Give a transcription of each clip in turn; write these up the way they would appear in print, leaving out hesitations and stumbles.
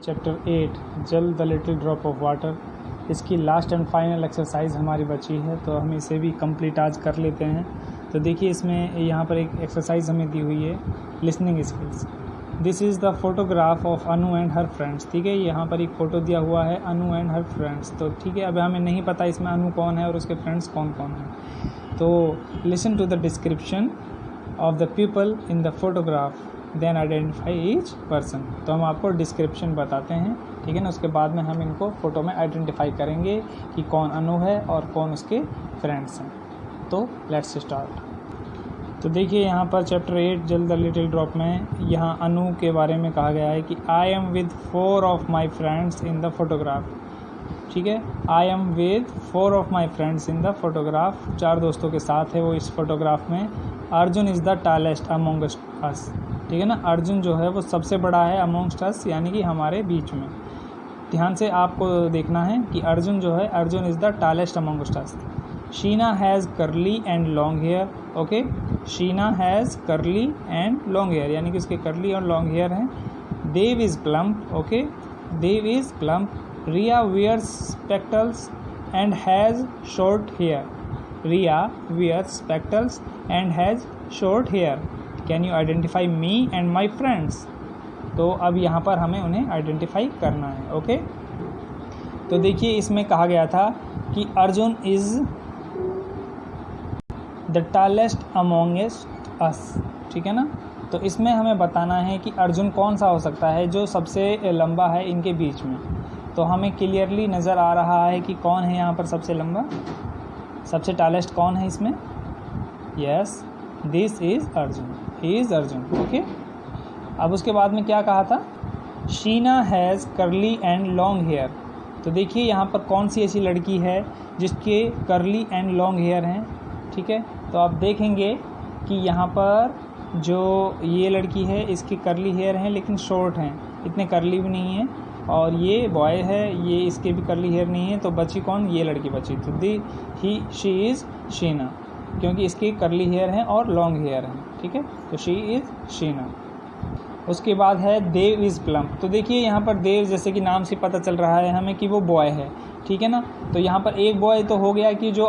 Chapter 8 जल the little drop of water, इसकी last and final exercise हमारी बची है, तो हम इसे भी कंप्लीट आज कर लेते हैं। तो देखिए इसमें यहाँ पर एक एक्सरसाइज हमें दी हुई है, listening skills. This is the photograph of Anu and her friends. ठीक है, यहाँ पर एक फ़ोटो दिया हुआ है अनु एंड हर फ्रेंड्स। तो ठीक है, अब हमें नहीं पता इसमें अनु कौन है और उसके फ्रेंड्स कौन कौन हैं। तो listen to the description of the people in the photograph, then identify each person. तो हम आपको डिस्क्रिप्शन बताते हैं, ठीक है ना। उसके बाद में हम इनको फ़ोटो में आइडेंटिफाई करेंगे कि कौन अनु है और कौन उसके फ्रेंड्स हैं। तो लेट्स स्टार्ट। तो देखिए यहाँ पर चैप्टर 8 जल द लिटिल ड्रॉप में यहाँ अनु के बारे में कहा गया है कि I am with 4 of my friends in the photograph. ठीक है, I am with 4 of my friends in the photograph. 4 दोस्तों के साथ है वो इस फोटोग्राफ में। Arjun is the tallest amongst us. ठीक है ना, अर्जुन जो है वो सबसे बड़ा है अमोंगस्ट अस, यानी कि हमारे बीच में। ध्यान से आपको देखना है कि अर्जुन जो है, Arjun is the tallest amongst us. Sheena has curly and long hair. Okay, Sheena has curly and long hair, यानी कि उसके करली और लॉन्ग हेयर हैं। Dev is plump. Okay, Dev is plump. Riya wears spectacles and has short hair. Riya wears spectacles and has short hair. Can you identify me and my friends? तो अब यहाँ पर हमें उन्हें आइडेंटिफाई करना है। ओके, तो देखिए इसमें कहा गया था कि अर्जुन इज़ द टालेस्ट अमोंगेस्ट अस। ठीक है ना, तो इसमें हमें बताना है कि अर्जुन कौन सा हो सकता है जो सबसे लंबा है इनके बीच में। तो हमें क्लियरली नज़र आ रहा है कि कौन है यहाँ पर सबसे लंबा, सबसे टालेस्ट कौन है इसमें। Yes, this is Arjun, he is Arjun. Okay, अब उसके बाद में क्या कहा था, Sheena has curly and long hair. तो देखिए यहाँ पर कौन सी ऐसी लड़की है जिसके करली एंड लॉन्ग हेयर हैं। ठीक है, तो आप देखेंगे कि यहाँ पर जो ये लड़की है इसके करली हेयर हैं लेकिन शॉर्ट हैं, इतने करली भी नहीं हैं। और ये बॉय है, ये इसके भी करली हेयर नहीं है, तो बची कौन, ये लड़की बची। तो शी इज़ शीना, क्योंकि इसके करली हेयर हैं और लॉन्ग हेयर हैं। ठीक है, तो शी इज़ शीना। उसके बाद है देव इज़ प्लम्प। तो देखिए यहाँ पर देव, जैसे कि नाम से पता चल रहा है हमें कि वो बॉय है। ठीक है ना, तो यहाँ पर एक बॉय तो हो गया कि जो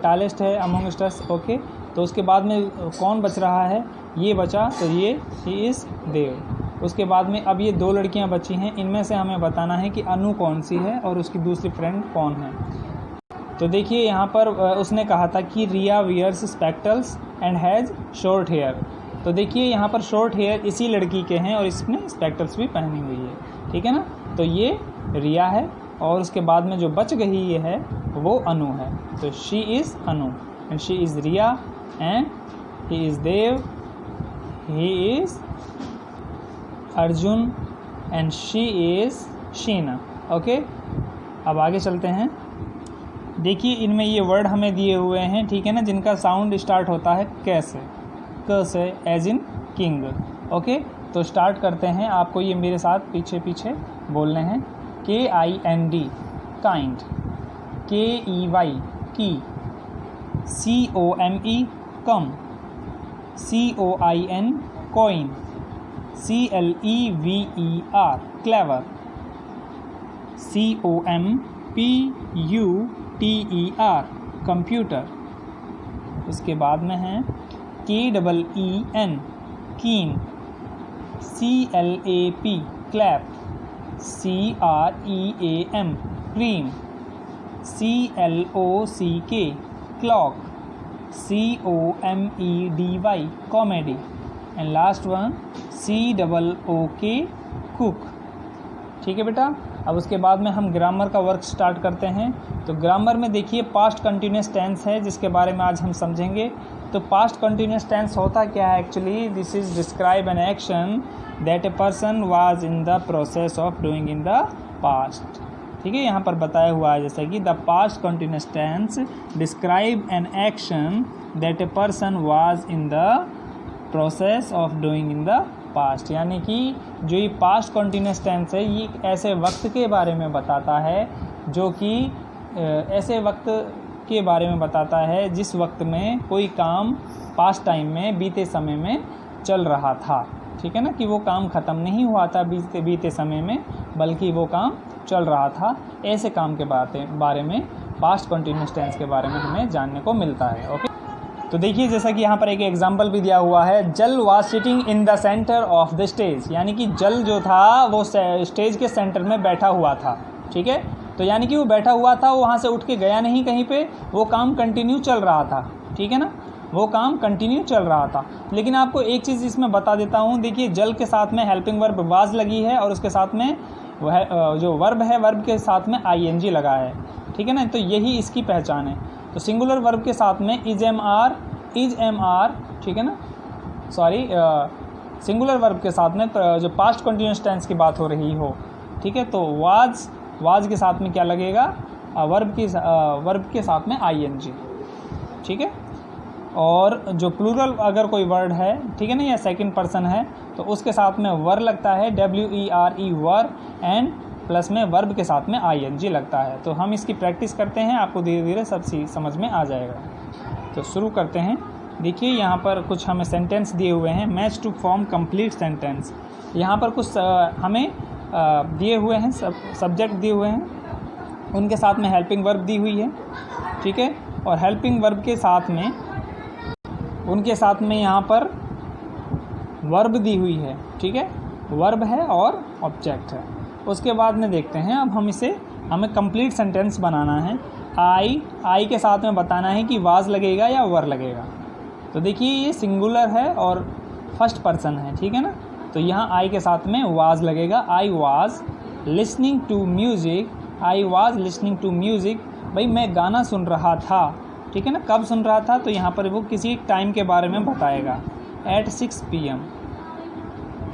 टालेस्ट है अमोंगस्ट अस। ओके, तो उसके बाद में कौन बच रहा है, ये बचा, तो ये ही इज़ देव। उसके बाद में अब ये 2 लड़कियां बची हैं, इनमें से हमें बताना है कि अनु कौन सी है और उसकी दूसरी फ्रेंड कौन है। तो देखिए यहाँ पर उसने कहा था कि Riya wears spectacles and has short hair. तो देखिए यहाँ पर शॉर्ट हेयर इसी लड़की के हैं और इसने स्पेक्टल्स भी पहनी हुई है। ठीक है ना, तो ये रिया है और उसके बाद में जो बच गई ये है वो अनु है। तो she is Anu and she is Riya and he is Dev, he is Arjun and she is Sheena. Okay, अब आगे चलते हैं। देखिए इनमें ये वर्ड हमें दिए हुए हैं, ठीक है ना, जिनका साउंड स्टार्ट होता है क से, क से, एज इन किंग। ओके, तो स्टार्ट करते हैं। आपको ये मेरे साथ पीछे पीछे बोलने हैं। KIND काइंड, KEY की, COME कम, COIN coin, CLEVER clever, COMPUTER computer. उसके बाद में है KEEN कीन, CLAP clap, CREAM cream, CLOCK clock, COMEDY comedy and last one COOK cook. ठीक है बेटा, अब उसके बाद में हम ग्रामर का वर्क स्टार्ट करते हैं। तो ग्रामर में देखिए पास्ट कंटिन्यूस टेंस है जिसके बारे में आज हम समझेंगे। तो पास्ट कंटिन्यूस टेंस होता क्या है actually, this is describe an action that a person was in the process of doing in the past. ठीक है, यहाँ पर बताया हुआ है जैसे कि the past continuous tense describe an action that a person was in the process of doing in the past, यानी कि जो ये पास्ट कंटिन्यूस टेंस है ये ऐसे वक्त के बारे में बताता है, जो कि ऐसे वक्त के बारे में बताता है जिस वक्त में कोई काम पास्ट टाइम में बीते समय में चल रहा था। ठीक है ना, कि वो काम ख़त्म नहीं हुआ था बीते समय में, बल्कि वो काम चल रहा था। ऐसे काम के बारे में पास्ट कंटिन्यूस टेंस के बारे में हमें जानने को मिलता है। ओके, तो देखिए जैसा कि यहाँ पर एक एग्जाम्पल भी दिया हुआ है, जल was sitting in the centre of the stage, यानी कि जल जो था वो स्टेज के सेंटर में बैठा हुआ था। ठीक है, तो यानी कि वो बैठा हुआ था, वो वहाँ से उठ के गया नहीं कहीं पे, वो काम कंटिन्यू चल रहा था। ठीक है ना, वो काम कंटिन्यू चल रहा था। लेकिन आपको एक चीज़ इसमें बता देता हूँ, देखिए जल के साथ में हेल्पिंग वर्ब वाज लगी है और उसके साथ में वह जो वर्ब है, वर्ब के साथ में आईएनजी लगा है। ठीक है ना, तो यही इसकी पहचान है। तो सिंगुलर वर्ब के साथ में इज एम आर, ठीक है ना, सॉरी, सिंगुलर वर्ब के साथ में जो पास्ट कंटिन्यूस टेंस की बात हो रही हो, ठीक है, तो वाज के साथ में क्या लगेगा, वर्ब के साथ में आईएनजी। ठीक है, और जो प्लूरल अगर कोई वर्ड है, ठीक है ना, या सेकंड पर्सन है, तो उसके साथ में वर लगता है, WERE वर, एंड प्लस में वर्ब के साथ में आईएनजी लगता है। तो हम इसकी प्रैक्टिस करते हैं, आपको धीरे धीरे सब समझ में आ जाएगा। तो शुरू करते हैं। देखिए यहाँ पर कुछ हमें सेंटेंस दिए हुए हैं, match to form complete sentence. यहाँ पर कुछ हमें दिए हुए हैं, सब्जेक्ट दिए हुए हैं, उनके साथ में हेल्पिंग वर्ब दी हुई है। ठीक है, और हेल्पिंग वर्ब के साथ में उनके साथ में यहाँ पर वर्ब दी हुई है। ठीक है, वर्ब है और ऑब्जेक्ट है। उसके बाद में देखते हैं, अब हमें कंप्लीट सेंटेंस बनाना है। आई के साथ में बताना है कि वाज लगेगा या वर लगेगा। तो देखिए ये सिंगुलर है और फर्स्ट पर्सन है। ठीक है ना, तो यहाँ आई के साथ में वाज लगेगा। I was listening to music, I was listening to music, भाई मैं गाना सुन रहा था। ठीक है ना, कब सुन रहा था, तो यहाँ पर वो किसी टाइम के बारे में बताएगा, एट 6 PM।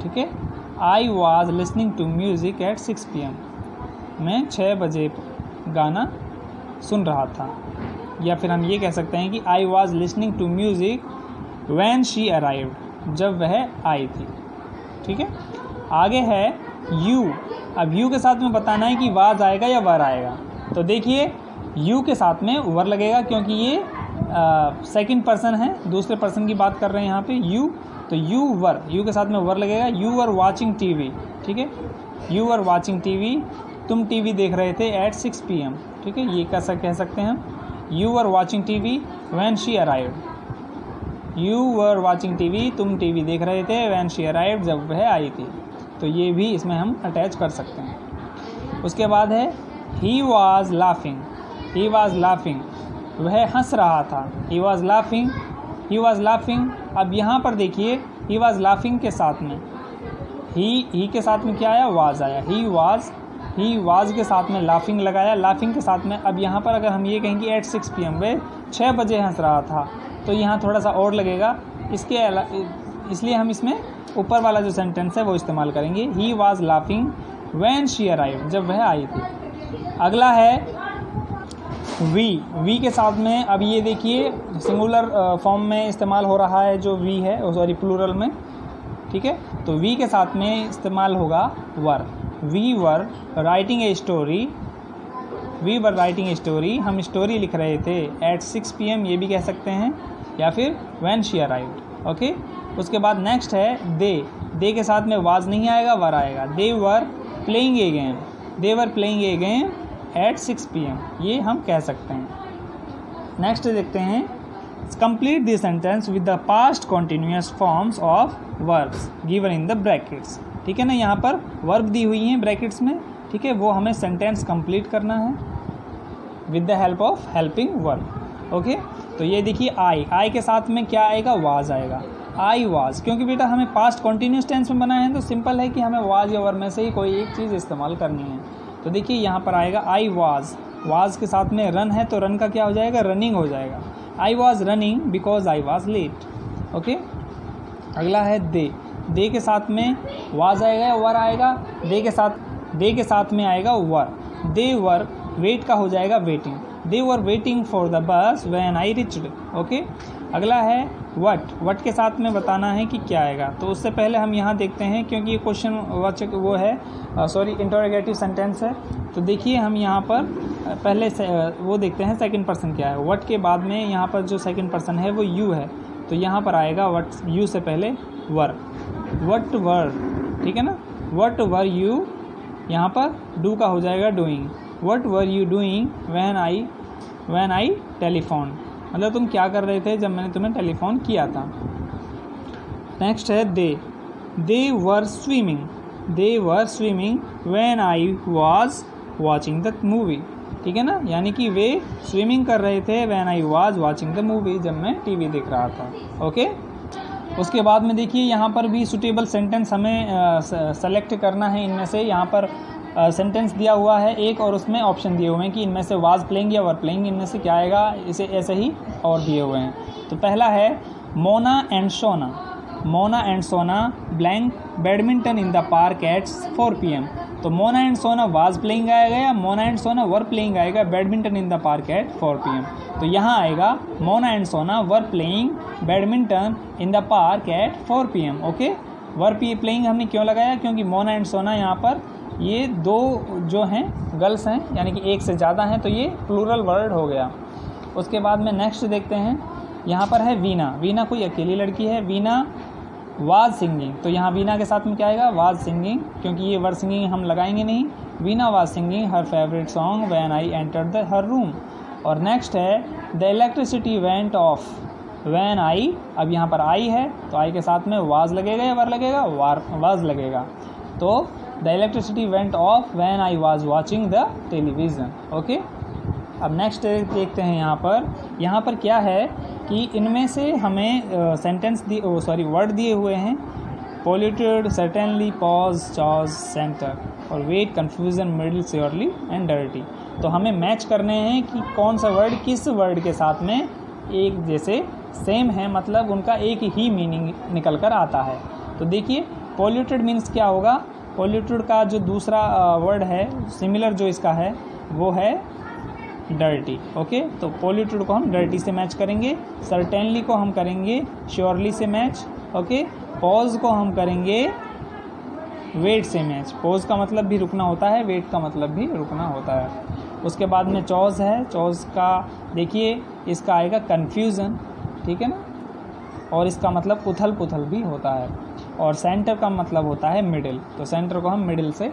ठीक है, I was listening to music at 6 PM, मैं 6 बजे गाना सुन रहा था। या फिर हम ये कह सकते हैं कि I was listening to music when she arrived, जब वह आई थी। ठीक है, आगे है यू। अब यू के साथ में बताना है कि वाज आएगा या वर आएगा। तो देखिए यू के साथ में वर लगेगा, क्योंकि ये सेकंड पर्सन है, दूसरे पर्सन की बात कर रहे हैं यहाँ पे यू, तो यू के साथ में वर लगेगा। You were watching TV. ठीक है, यू वर वाचिंग टीवी, तुम टीवी देख रहे थे एट 6 PM। ठीक है, ये कैसा कह सकते हैं हम, you were watching TV when she arrived. You were watching TV, तुम टीवी देख रहे थे, व्हेन शी अराइव्ड, जब वह आई थी। तो ये भी इसमें हम अटैच कर सकते हैं। उसके बाद है he was laughing, he was laughing, वह हंस रहा था। He was laughing. अब यहाँ पर देखिए ही वाज लाफिंग के साथ में ही के साथ में क्या आया, वाज आया। ही वाज के साथ में लाफिंग लगाया, लाफिंग के साथ में। अब यहाँ पर अगर हम ये कहेंगे एट 6 PM, वे 6 बजे हंस रहा था, तो यहाँ थोड़ा सा और लगेगा। इसलिए हम इसमें ऊपर वाला जो सेंटेंस है वो इस्तेमाल करेंगे, he was laughing when she arrived, जब वह आई थी। अगला है वी के साथ में। अब ये देखिए सिंगुलर फॉर्म में इस्तेमाल हो रहा है जो वी है, सॉरी प्लूरल में। ठीक है, तो वी के साथ में इस्तेमाल होगा were. We were writing a story, we were writing a story, हम स्टोरी लिख रहे थे एट 6 PM, ये भी कह सकते हैं, या फिर व्हेन शी अराइव्ड। ओके, उसके बाद नेक्स्ट है दे के साथ में वाज नहीं आएगा, वर आएगा। They were playing a game, they were playing a game at 6 PM, ये हम कह सकते हैं। नेक्स्ट देखते हैं, complete this sentence with the past continuous forms of verbs given in the brackets. ठीक है ना, यहाँ पर वर्ब दी हुई हैं ब्रैकेट्स में। ठीक है, वो हमें सेंटेंस कंप्लीट करना है with the help of helping verb. Okay, तो ये देखिए आई के साथ में क्या आएगा, वाज आएगा। आई वाज, क्योंकि बेटा हमें पास्ट कॉन्टिन्यूस टेंस में बनाए हैं, तो सिंपल है कि हमें वाज या वर्ब में से ही कोई एक चीज़ इस्तेमाल करनी है। तो देखिए यहाँ पर आएगा आई वाज के साथ में रन है, तो रन का क्या हो जाएगा, रनिंग हो जाएगा। I was running because I was late. Okay, अगला है दे के साथ में वाज आएगा या वर आएगा, दे के साथ में आएगा वर। दे वर वेट का हो जाएगा waiting, they were waiting for the bus when I reached. Okay, अगला है वट के साथ में बताना है कि क्या आएगा। तो उससे पहले हम यहाँ देखते हैं, क्योंकि ये क्वेश्चन वाचक वो है, इंटरोगेटिव सेंटेंस है। तो देखिए हम यहाँ पर पहले से वो देखते हैं सेकंड पर्सन क्या है। वट के बाद में यहाँ पर जो सेकंड पर्सन है वो यू है, तो यहाँ पर आएगा वट, यू से पहले वर, वट वर। ठीक है ना, वट वर यू यहाँ पर डू का हो जाएगा doing. What were you doing when I telephone, मतलब तुम क्या कर रहे थे जब मैंने तुम्हें टेलीफोन किया था। नेक्स्ट है they were swimming when I was watching the movie, ठीक है ना, यानी कि वे स्विमिंग कर रहे थे when I was watching the movie, जब मैं टीवी देख रहा था। ओके, उसके बाद में देखिए यहाँ पर भी सुटेबल सेंटेंस हमें सेलेक्ट करना है। इनमें से यहाँ पर सेंटेंस दिया हुआ है एक और उसमें ऑप्शन दिए हुए हैं कि इनमें से वाज प्लेइंग या वर प्लेइंग, इनमें से क्या आएगा, इसे ऐसे ही और दिए हुए हैं। तो पहला है Mona and Sona blank badminton in the park at 4 PM। तो Mona and Sona was playing आएगा या Mona and Sona were playing आएगा badminton in the park at 4 PM। तो यहाँ आएगा Mona and Sona were playing badminton in the park at 4 PM। Okay, were playing हमने क्यों लगाया, क्योंकि मोना एंड सोना यहाँ पर ये दो जो हैं गर्ल्स हैं, यानी कि एक से ज़्यादा हैं, तो ये प्लूरल वर्ड हो गया। उसके बाद में नेक्स्ट देखते हैं, यहाँ पर है वीना कोई अकेली लड़की है, वीना वाज सिंगिंग। तो यहाँ वीना के साथ में क्या आएगा, वाज सिंगिंग, क्योंकि ये वर सिंगिंग हम लगाएंगे नहीं। Veena was singing her favourite song when I entered her room. और नेक्स्ट है the electricity went of when I, अब यहाँ पर आई है तो आई के साथ में वाज लगेगा या वर लगेगा, वाज लगेगा। तो the electricity went of when I was watching the television. Okay, अब नेक्स्ट देखते हैं यहाँ पर क्या है कि इनमें से हमें वर्ड दिए हुए हैं polluted, certainly, pause, chaos, centre और wait, confusion, middle, surely and dirty. तो हमें मैच करने हैं कि कौन सा वर्ड किस वर्ड के साथ में एक जैसे सेम है, मतलब उनका एक ही मीनिंग निकल कर आता है। तो देखिए पोल्यूटेड मीन्स क्या होगा, पोल्यूटेड का जो दूसरा वर्ड है सिमिलर जो इसका है वो है डर्टी। ओके, तो पोल्यूटेड को हम डर्टी से मैच करेंगे, सर्टेनली को हम करेंगे श्योरली से मैच। ओके, पॉज को हम करेंगे वेट से मैच। पॉज का मतलब भी रुकना होता है, वेट का मतलब भी रुकना होता है। उसके बाद में चॉज है, चॉज का देखिए इसका आएगा कन्फ्यूज़न, ठीक है ना, और इसका मतलब उथल पुथल भी होता है। और सेंटर का मतलब होता है मिडिल, तो सेंटर को हम मिडिल से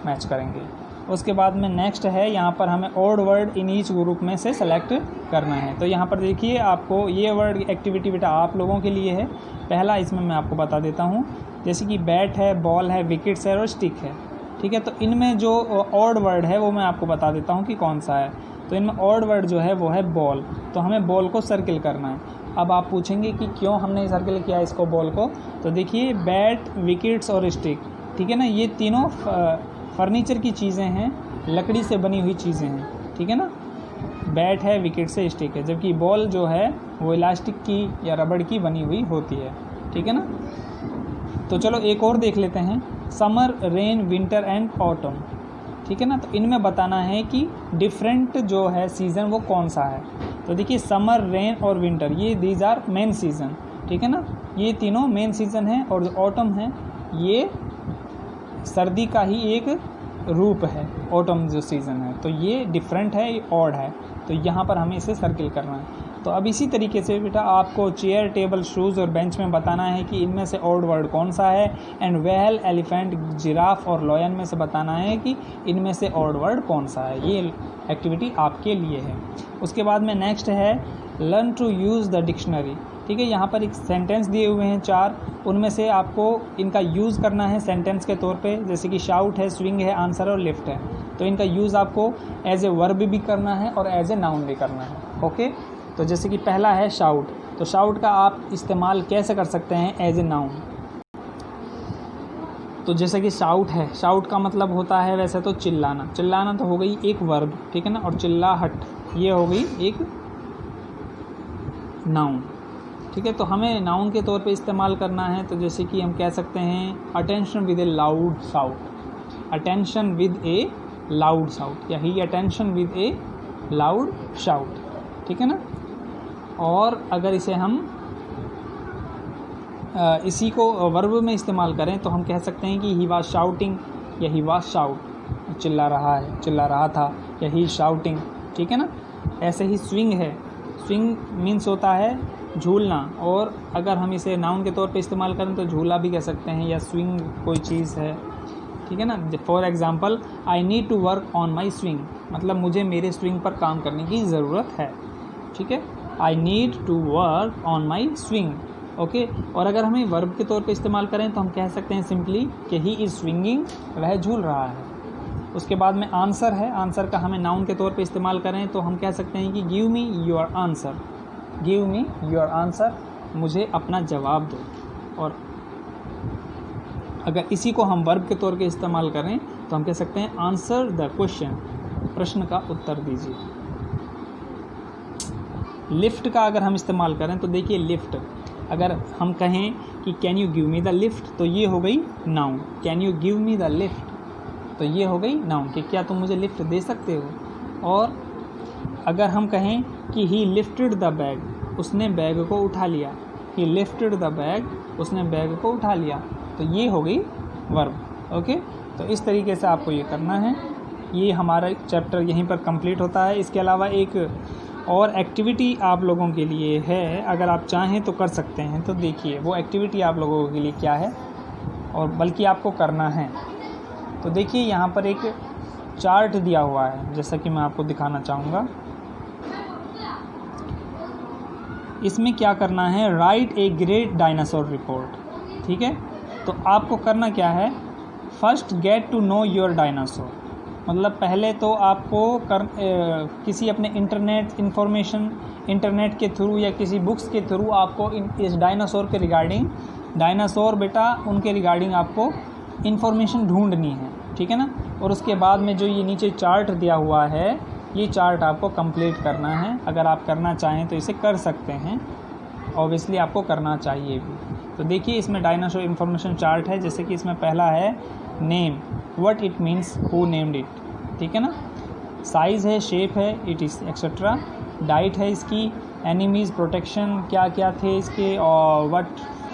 मैच करेंगे। उसके बाद में नेक्स्ट है, यहाँ पर हमें odd word in each group में से सेलेक्ट करना है। तो यहाँ पर देखिए आपको ये वर्ड एक्टिविटी बेटा आप लोगों के लिए है। पहला इसमें मैं आपको बता देता हूँ, जैसे कि बैट है, बॉल है, विकेट्स है और स्टिक है, ठीक है। तो इनमें जो ऑड वर्ड है वो मैं आपको बता देता हूँ कि कौन सा है। तो इनमें ऑड वर्ड जो है वो है बॉल, तो हमें बॉल को सर्किल करना है। अब आप पूछेंगे कि क्यों हमने सर्किल किया इसको बॉल को, तो देखिए बैट, विकेट्स और स्टिक, ठीक है ना, ये तीनों फर्नीचर की चीज़ें हैं, लकड़ी से बनी हुई चीज़ें हैं, ठीक है ना। बैट है, विकेट से, स्टिक है, जबकि बॉल जो है वो इलास्टिक की या रबड़ की बनी हुई होती है, ठीक है ना। तो चलो एक और देख लेते हैं, summer, rain, winter and autumn, ठीक है ना। तो इनमें बताना है कि डिफरेंट जो है सीज़न वो कौन सा है। तो देखिए समर, रेन और विंटर ये दीज आर मेन सीज़न, ठीक है ना, ये तीनों मेन सीज़न हैं। और जो ऑटम है ये सर्दी का ही एक रूप है, ऑटम जो सीज़न है, तो ये डिफरेंट है, ये ऑड है, तो यहाँ पर हमें इसे सर्किल करना है। तो अब इसी तरीके से बेटा आपको चेयर, टेबल, शूज़ और बेंच में बताना है कि इनमें से ऑड वर्ड कौन सा है। एंड व्हेल, एलिफेंट, जिराफ और लॉयन में से बताना है कि इनमें से ऑड वर्ड कौन सा है। ये एक्टिविटी आपके लिए है। उसके बाद में नेक्स्ट है learn to use the dictionary, ठीक है। यहाँ पर एक सेंटेंस दिए हुए हैं 4, उनमें से आपको इनका यूज़ करना है सेंटेंस के तौर पे, जैसे कि शाउट है, स्विंग है, आंसर और लिफ्ट है। तो इनका यूज़ आपको एज ए वर्ब भी करना है और एज ए नाउन भी करना है। ओके, तो जैसे कि पहला है शाउट, तो शाउट का आप इस्तेमाल कैसे कर सकते हैं एज ए नाउन। तो जैसे कि शाउट है, शाउट का मतलब होता है वैसे तो चिल्लाना, चिल्लाना तो हो गई एक वर्ब, ठीक है ना, और चिल्लाहट ये हो गई एक नाउन, ठीक है। तो हमें नाउन के तौर पे इस्तेमाल करना है, तो जैसे कि हम कह सकते हैं attention with a loud shout, attention with a loud shout, या ही attention with a loud shout, ठीक है ना। और अगर इसे हम इसी को वर्ब में इस्तेमाल करें तो हम कह सकते हैं कि ही वाज शाउटिंग या ही वाज शाउट, चिल्ला रहा है, चिल्ला रहा था, या ही शाउटिंग, ठीक है ना। ऐसे ही स्विंग है, स्विंग मीन्स होता है झूलना, और अगर हम इसे नाउन के तौर पे इस्तेमाल करें तो झूला भी कह सकते हैं, या स्विंग कोई चीज़ है, ठीक है ना। For example I need to work on my swing, मतलब मुझे मेरे स्विंग पर काम करने की ज़रूरत है, ठीक है। I need to work on my swing, okay. और अगर हमें वर्ब के तौर पे इस्तेमाल करें तो हम कह सकते हैं सिंपली कि ही इज़ स्विंगिंग, वह झूल रहा है। उसके बाद में आंसर है, आंसर का हमें नाउन के तौर पे इस्तेमाल करें तो हम कह सकते हैं कि give me your answer, give me your answer, मुझे अपना जवाब दो। और अगर इसी को हम वर्ब के तौर पे इस्तेमाल करें तो हम कह सकते हैं आंसर द क्वेश्चन, प्रश्न का उत्तर दीजिए। लिफ्ट का अगर हम इस्तेमाल करें तो देखिए लिफ्ट, अगर हम कहें कि can you give me the lift तो ये हो गई noun, can you give me the lift तो ये हो गई नाउन कि क्या तुम मुझे लिफ्ट दे सकते हो। और अगर हम कहें कि ही लिफ्टेड द बैग, उसने बैग को उठा लिया, ही लिफ्टेड द बैग, उसने बैग को उठा लिया, तो ये हो गई वर्ब, ओके। तो इस तरीके से आपको ये करना है। ये हमारा चैप्टर यहीं पर कंप्लीट होता है। इसके अलावा एक और एक्टिविटी आप लोगों के लिए है, अगर आप चाहें तो कर सकते हैं। तो देखिए वो एक्टिविटी आप लोगों के लिए क्या है और बल्कि आपको करना है। तो देखिए यहाँ पर एक चार्ट दिया हुआ है, जैसा कि मैं आपको दिखाना चाहूँगा। इसमें क्या करना है, write a great dinosaur report, ठीक है। तो आपको करना क्या है, first get to know your dinosaur, मतलब पहले तो आपको किसी अपने इंटरनेट के थ्रू या किसी बुक्स के थ्रू आपको इस डायनासोर के रिगार्डिंग, डायनासोर बेटा उनके रिगार्डिंग आपको इन्फॉर्मेशन ढूंढनी है, ठीक है ना। और उसके बाद में जो ये नीचे चार्ट दिया हुआ है, ये चार्ट आपको कंप्लीट करना है। अगर आप करना चाहें तो इसे कर सकते हैं, ऑब्वियसली आपको करना चाहिए भी। तो देखिए इसमें डायनासोर इन्फॉर्मेशन चार्ट है, जैसे कि इसमें पहला है name, what it means, who named it, ठीक है ना। साइज़ है, शेप है, इट इज़ एक्सेट्रा। डाइट है इसकी, एनिमीज़, प्रोटेक्शन, क्या क्या थे इसके, और what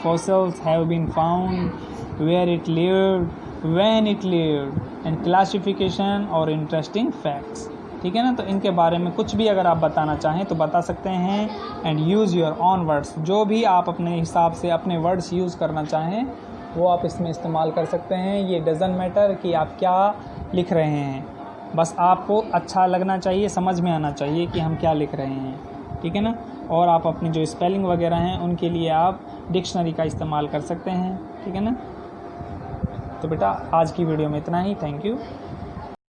fossils have been found, where it lived, when it lived, and classification और इंटरेस्टिंग फैक्ट्स, ठीक है ना। तो इनके बारे में कुछ भी अगर आप बताना चाहें तो बता सकते हैं। And use your on words, जो भी आप अपने हिसाब से अपने वर्ड्स यूज़ करना चाहें वो आप इसमें इस्तेमाल कर सकते हैं। ये डज़न्ट मैटर कि आप क्या लिख रहे हैं, बस आपको अच्छा लगना चाहिए, समझ में आना चाहिए कि हम क्या लिख रहे हैं, ठीक है ना। और आप अपनी जो स्पेलिंग वगैरह हैं उनके लिए आप डिक्शनरी का इस्तेमाल कर सकते हैं, ठीक है ना। तो बेटा आज की वीडियो में इतना ही, थैंक यू।